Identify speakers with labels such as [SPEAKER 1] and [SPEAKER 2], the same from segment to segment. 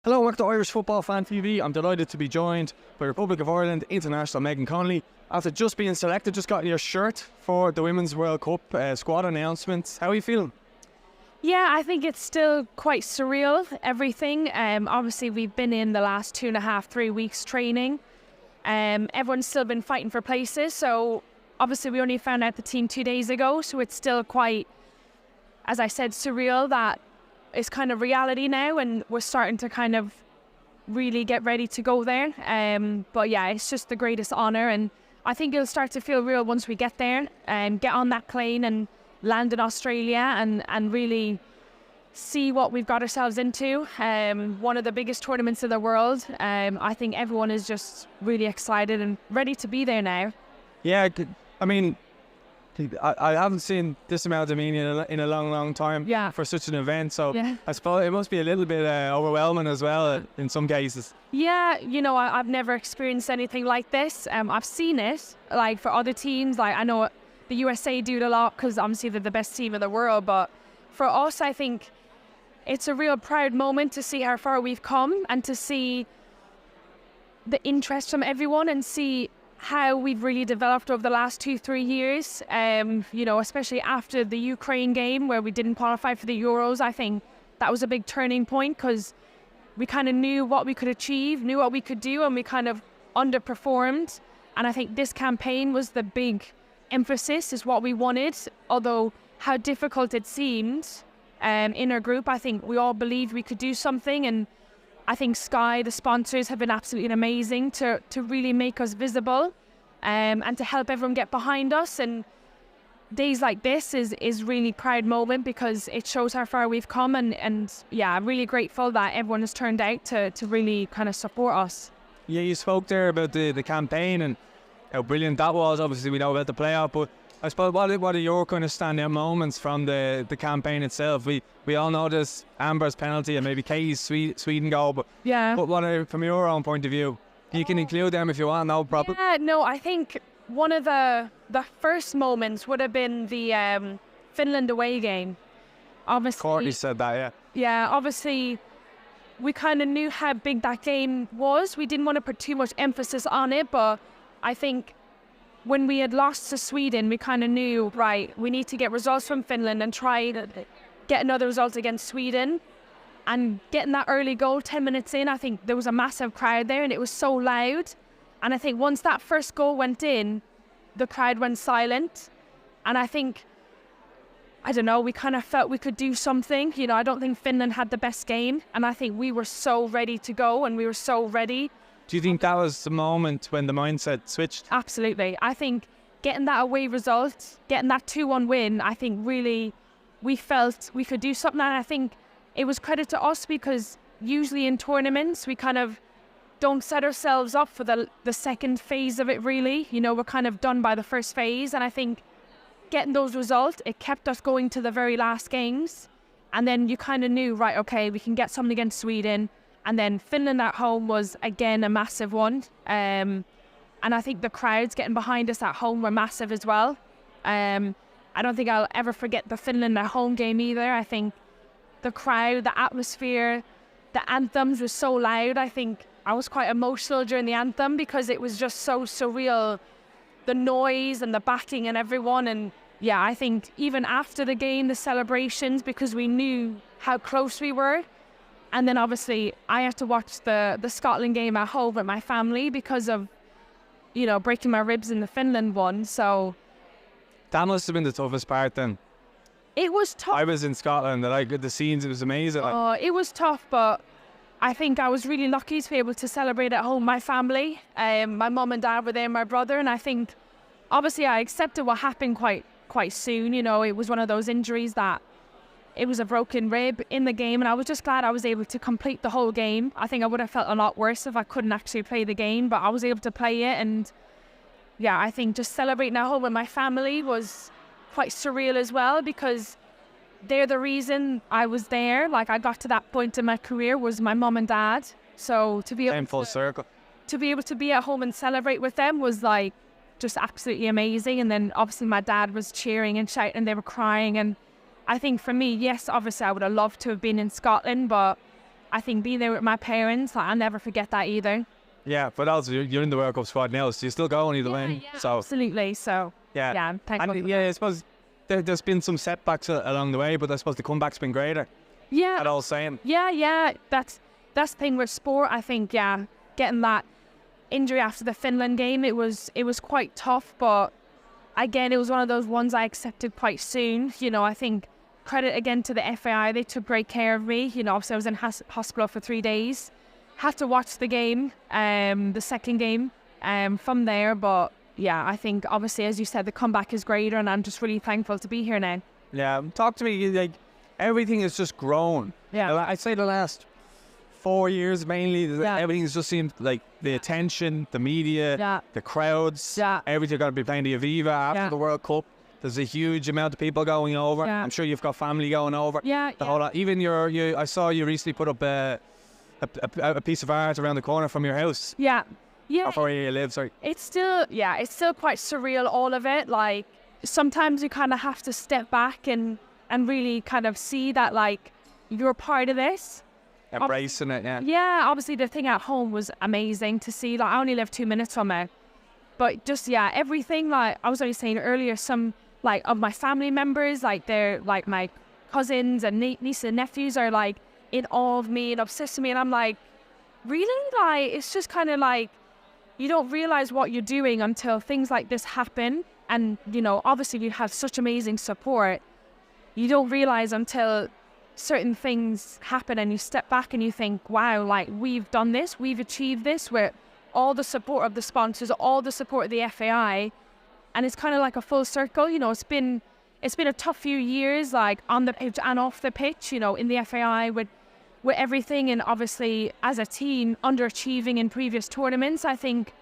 [SPEAKER 1] Hello, welcome to Irish Football Fan TV. I'm delighted to be joined by Republic of Ireland international Megan Connolly. After just being selected, just got your shirt for the Women's World Cup squad announcements. How are you feeling?
[SPEAKER 2] Yeah, I think it's still quite surreal, everything. Obviously, we've been in the last 2.5, 3 weeks training. Everyone's still been fighting for places. So obviously, we only found out the team 2 days ago. So it's still quite, as I said, surreal that it's kind of reality now, and we're starting to kind of really get ready to go there. But yeah, it's just the greatest honour, and I think it'll start to feel real once we get there and get on that plane and land in Australia and really see what we've got ourselves into. One of the biggest tournaments in the world. I think everyone is just really excited and ready to be there now.
[SPEAKER 1] Yeah, I mean, I haven't seen this amount of meaning in a long time for such an event, so I suppose it must be a little bit overwhelming as well in some cases.
[SPEAKER 2] Yeah, you know, I've never experienced anything like this. I've seen it, like, for other teams. Like, I know the USA do it a lot because obviously they're the best team in the world, but for us, I think it's a real proud moment to see how far we've come and to see the interest from everyone and see how we've really developed over the last 2-3 years, you know, especially after the Ukraine game where we didn't qualify for the Euros. I think that was a big turning point because we kind of knew what we could achieve, knew what we could do, and we kind of underperformed. And I think this campaign was the big emphasis, is what we wanted. Although how difficult it seemed in our group, I think we all believed we could do something, and I think Sky, the sponsors, have been absolutely amazing to really make us visible and to help everyone get behind us. And days like this is really proud moment because it shows how far we've come. And yeah, I'm really grateful that everyone has turned out to really kind of support us.
[SPEAKER 1] Yeah, you spoke there about the campaign and how brilliant that was. Obviously, we know about the playoff, but I suppose what are your kind of standout moments from the campaign itself? We all know there's Amber's penalty and maybe Katie's Sweden goal, but what are, from your own point of view? You can include them if you want, no problem.
[SPEAKER 2] Yeah, no, I think one of the first moments would have been the Finland away game. Obviously,
[SPEAKER 1] Courtney said that, yeah.
[SPEAKER 2] Yeah, obviously we kind of knew how big that game was. We didn't want to put too much emphasis on it, but I think when we had lost to Sweden, we kind of knew, right, we need to get results from Finland and try to get another result against Sweden. And getting that early goal 10 minutes in, I think there was a massive crowd there and it was so loud. And I think once that first goal went in, the crowd went silent. And I think, I don't know, we kind of felt we could do something. You know, I don't think Finland had the best game. And I think we were so ready to go and we were so ready.
[SPEAKER 1] Do you think that was the moment when the mindset switched?
[SPEAKER 2] Absolutely. I think getting that away result, getting that 2-1 win, I think really we felt we could do something. And I think it was credit to us because usually in tournaments we kind of don't set ourselves up for the second phase of it really. You know, we're kind of done by the first phase. And I think getting those results, it kept us going to the very last games. And then you kind of knew, right, okay, we can get something against Sweden. And then Finland at home was, again, a massive one. And I think the crowds getting behind us at home were massive as well. I don't think I'll ever forget the Finland at home game either. I think the crowd, the atmosphere, the anthems was so loud. I think I was quite emotional during the anthem because it was just so surreal. The noise and the backing and everyone. And yeah, I think even after the game, the celebrations, because we knew how close we were. And then obviously I had to watch the Scotland game at home with my family because of, you know, breaking my ribs in the Finland one. So
[SPEAKER 1] that must have been the toughest part then.
[SPEAKER 2] It was tough.
[SPEAKER 1] I was in Scotland and the scenes, it was amazing.
[SPEAKER 2] Oh, it was tough, but I think I was really lucky to be able to celebrate at home with my family. My mum and dad were there, my brother, and I think obviously I accepted what happened quite soon. You know, it was one of those injuries that it was a broken rib in the game, and I was just glad I was able to complete the whole game. I think I would have felt a lot worse if I couldn't actually play the game, but I was able to play it. And yeah, I think just celebrating at home with my family was quite surreal as well because they're the reason I was there. Like, I got to that point in my career was my mum and dad. So to be able
[SPEAKER 1] full circle.
[SPEAKER 2] To be able to be at home and celebrate with them was like just absolutely amazing. And then obviously my dad was cheering and shouting, they were crying. And I think for me, yes, obviously I would have loved to have been in Scotland, but I think being there with my parents, like, I'll never forget that either.
[SPEAKER 1] Yeah, but also you're in the World Cup squad now, so you're still going either way. So
[SPEAKER 2] absolutely. So
[SPEAKER 1] yeah,
[SPEAKER 2] thank God.
[SPEAKER 1] and yeah, I suppose there's been some setbacks along the way, but I suppose the comeback's been greater.
[SPEAKER 2] Yeah,
[SPEAKER 1] At all same.
[SPEAKER 2] yeah. That's the thing with sport. I think getting that injury after the Finland game, it was quite tough, but again, it was one of those ones I accepted quite soon. You know, I think credit again to the FAI. They took great care of me. You know, obviously I was in hospital for 3 days. Had to watch the game, the second game, from there. But yeah, I think obviously, as you said, the comeback is greater, and I'm just really thankful to be here now.
[SPEAKER 1] Yeah, talk to me. Like, everything has just grown.
[SPEAKER 2] Yeah.
[SPEAKER 1] I'd say the last 4 years mainly, everything's just seemed like the attention, the media, the crowds, everything. Going to be playing the Aviva after the World Cup. There's a huge amount of people going over. I'm sure you've got family going over. The whole lot. Even I saw you recently put up a piece of art around the corner from your house.
[SPEAKER 2] Yeah.
[SPEAKER 1] Or where you live, sorry.
[SPEAKER 2] It's still quite surreal, all of it. Like, sometimes you kind of have to step back and really kind of see that, like, you're part of this.
[SPEAKER 1] Embracing it, yeah.
[SPEAKER 2] Yeah, obviously the thing at home was amazing to see. Like, I only live 2 minutes from it. But just, everything, like I was only saying earlier, some, like, of my family members, like, they're, like, my cousins and nieces and nephews are, like, in awe of me and obsessed with me. And I'm like, really? Like, it's just kind of like, you don't realize what you're doing until things like this happen. And, you know, obviously you have such amazing support. You don't realize until certain things happen and you step back and you think, wow, like, we've done this, we've achieved this with all the support of the sponsors, all the support of the FAI. And it's kind of like a full circle. You know, it's been a tough few years, like, on the pitch and off the pitch, you know, in the FAI with everything, and obviously as a team underachieving in previous tournaments. I think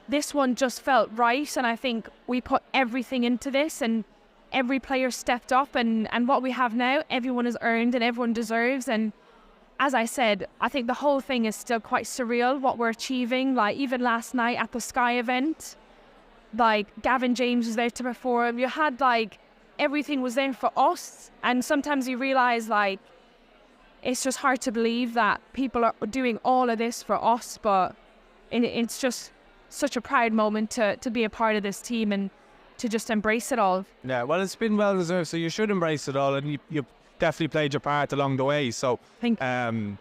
[SPEAKER 2] this one just felt right, and I think we put everything into this, and every player stepped up, and what we have now, everyone has earned and everyone deserves. And as I said, I think the whole thing is still quite surreal, what we're achieving. Like, even last night at the Sky event, like, Gavin James was there to perform. You had, like, everything was there for us, and sometimes you realize, like, it's just hard to believe that people are doing all of this for us, but it's just such a proud moment to be a part of this team and to just embrace it all. Yeah,
[SPEAKER 1] well, it's been well deserved, so you should embrace it all, and you definitely played your part along the way. So,
[SPEAKER 2] if
[SPEAKER 1] I'm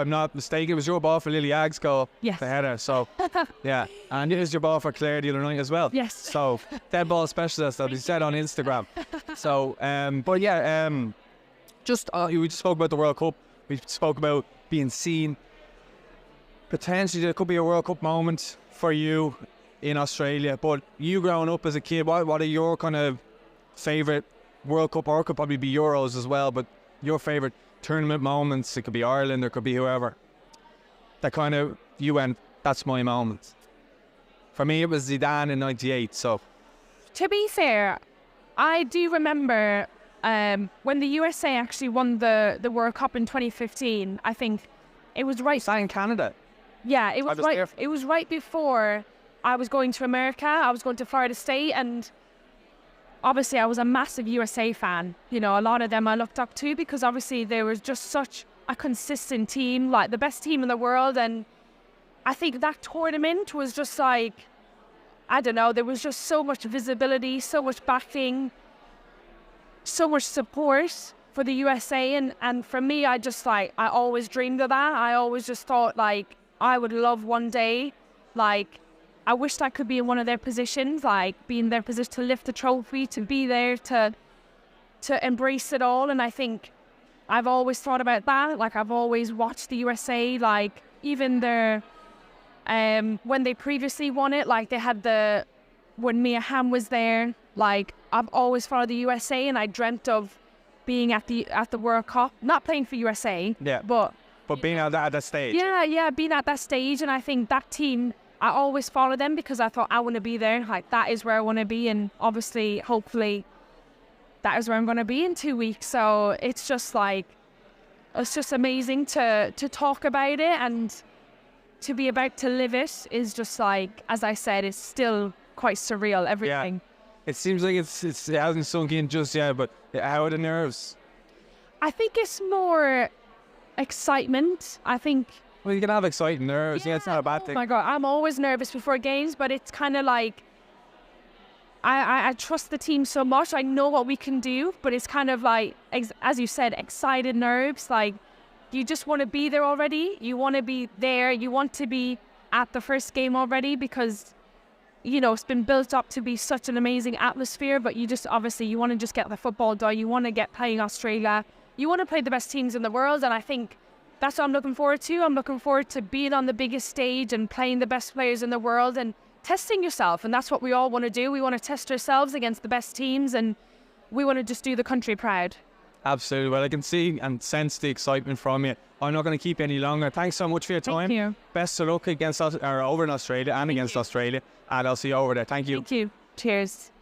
[SPEAKER 1] not mistaken, it was your ball for Lily Agg's goal, the header. So, yeah, and it was your ball for Claire the other night as well.
[SPEAKER 2] Yes.
[SPEAKER 1] So, dead ball specialist, that he said on Instagram. So, but yeah, we just spoke about the World Cup. We spoke about being seen. Potentially, there could be a World Cup moment for you in Australia. But you growing up as a kid, what are your kind of favourite World Cup, or it could probably be Euros as well, but your favourite tournament moments? It could be Ireland, or it could be whoever. That kind of, you went, that's my moment. For me, it was Zidane in '98. So,
[SPEAKER 2] to be fair, I do remember when the USA actually won the World Cup in 2015. I think it was right.
[SPEAKER 1] Was that in Canada?
[SPEAKER 2] Yeah, it was right.
[SPEAKER 1] There.
[SPEAKER 2] It was right before I was going to America. I was going to Florida State, and obviously I was a massive USA fan. You know, a lot of them I looked up to, because obviously they were just such a consistent team, like the best team in the world. And I think that tournament was just like, I don't know, there was just so much visibility, so much backing, so much support for the USA. And for me, I always dreamed of that. I always just thought, like, I would love one day, like, I wished I could be in one of their positions, like, be in their position to lift the trophy, to be there, to embrace it all. And I think I've always thought about that. Like, I've always watched the USA, like, even their, when they previously won it, like, they had when Mia Hamm was there, like, I've always followed the USA, and I dreamt of being at the World Cup, not playing for USA, but
[SPEAKER 1] being at that stage.
[SPEAKER 2] Yeah, being at that stage. And I think that team, I always follow them because I thought I want to be there. Like, that is where I want to be, and obviously, hopefully, that is where I'm going to be in 2 weeks. So it's just like, it's just amazing to talk about it, and to be about to live it is just like, as I said, it's still quite surreal, everything.
[SPEAKER 1] Yeah. It seems like it hasn't sunk in just yet, but how are the nerves?
[SPEAKER 2] I think it's more excitement. I think.
[SPEAKER 1] Well, you can have exciting nerves. Yeah, it's not a bad
[SPEAKER 2] Oh
[SPEAKER 1] thing.
[SPEAKER 2] my God, I'm always nervous before games, but it's kind of like I trust the team so much. I know what we can do, but it's kind of like, as you said, excited nerves. Like, you just want to be there already. You want to be there. You want to be at the first game already because, you know, it's been built up to be such an amazing atmosphere, but you just, obviously, you want to just get the football done. You want to get playing Australia. You want to play the best teams in the world, and I think that's what I'm looking forward to. I'm looking forward to being on the biggest stage and playing the best players in the world and testing yourself. And that's what we all want to do. We want to test ourselves against the best teams, and we want to just do the country proud.
[SPEAKER 1] Absolutely. Well, I can see and sense the excitement from you. I'm not going to keep you any longer. Thanks so much for your time.
[SPEAKER 2] Thank you.
[SPEAKER 1] Best of luck against us, or over in Australia and against Australia. And I'll see you over there. Thank you.
[SPEAKER 2] Thank you. Cheers.